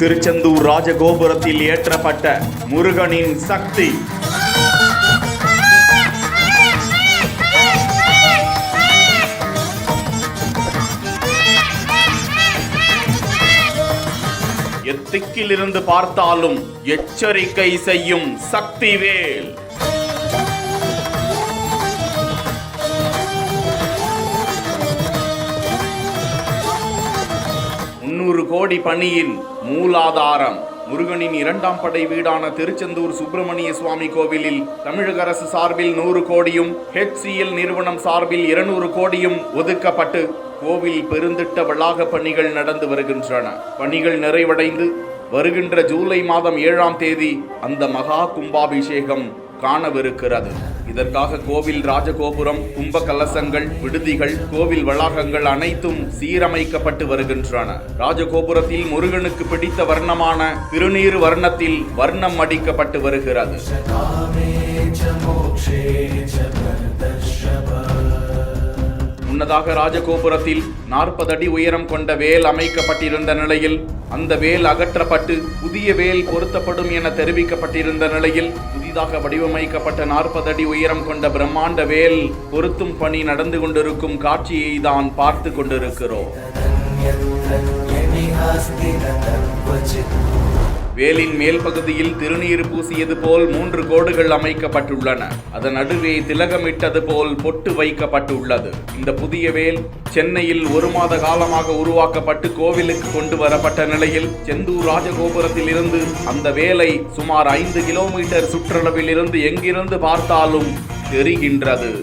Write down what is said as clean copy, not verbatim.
திருச்செந்தூர் ராஜகோபுரத்தில் ஏற்றப்பட்ட முருகனின் சக்தி. எத்திக்கிலிருந்து பார்த்தாலும் எச்சரிக்கை செய்யும் சக்திவேல். கோடி பணியின் மூலாதாரம். முருகனின் இரண்டாம் படை வீடான திருச்செந்தூர் சுப்பிரமணிய சுவாமி கோவிலில் தமிழக அரசு சார்பில் 100 கோடியும் HCL நிறுவனம் சார்பில் 200 கோடியும் ஒதுக்கப்பட்டு கோவில் பெருந்திட்ட வளாக பணிகள் நடந்து வருகின்றன. பணிகள் நிறைவடைந்து வருகின்ற ஜூலை மாதம் 7ஆம் தேதி அந்த மகா கும்பாபிஷேகம் காணவிருக்கிறது. இதற்காக கோவில் ராஜகோபுரம், கும்ப கலசங்கள், விடுதிகள், கோவில் வளாகங்கள் அனைத்தும் சீரமைக்கப்பட்டு வருகின்றன. ராஜகோபுரத்தில் முருகனுக்கு பிடித்த வர்ணமான திருநீர் வர்ணத்தில் வர்ணம் அடிக்கப்பட்டு வருகிறது. முன்னதாக ராஜகோபுரத்தில் 40 அடி உயரம் கொண்ட வேல் அமைக்கப்பட்டிருந்த நிலையில் அந்த வேல் அகற்றப்பட்டு புதிய வேல் பொருத்தப்படும் என தெரிவிக்கப்பட்டிருந்த நிலையில் புதிதாக வடிவமைக்கப்பட்ட 40 அடி உயரம் கொண்ட பிரம்மாண்ட வேல் பொருத்தும் பணி நடந்து கொண்டிருக்கும் காட்சியை தான் பார்த்து கொண்டிருக்கிறோம். வேலின் மேல் பகுதியில் திருநீர் பூசியது போல் 3 கோடுகள் அமைக்கப்பட்டுள்ளன. அதன் நடுவே திலகமிட்டது போல் பொட்டு வைக்கப்பட்டுள்ளது. இந்த புதிய வேல் சென்னையில் 1 மாத காலமாக உருவாக்கப்பட்டு கோவிலுக்கு கொண்டு வரப்பட்ட நிலையில் செந்தூர் ராஜகோபுரத்தில் இருந்து அந்த வேலை சுமார் 5 கிலோமீட்டர் சுற்றளவில் இருந்து எங்கிருந்து பார்த்தாலும் தெரிகின்றது.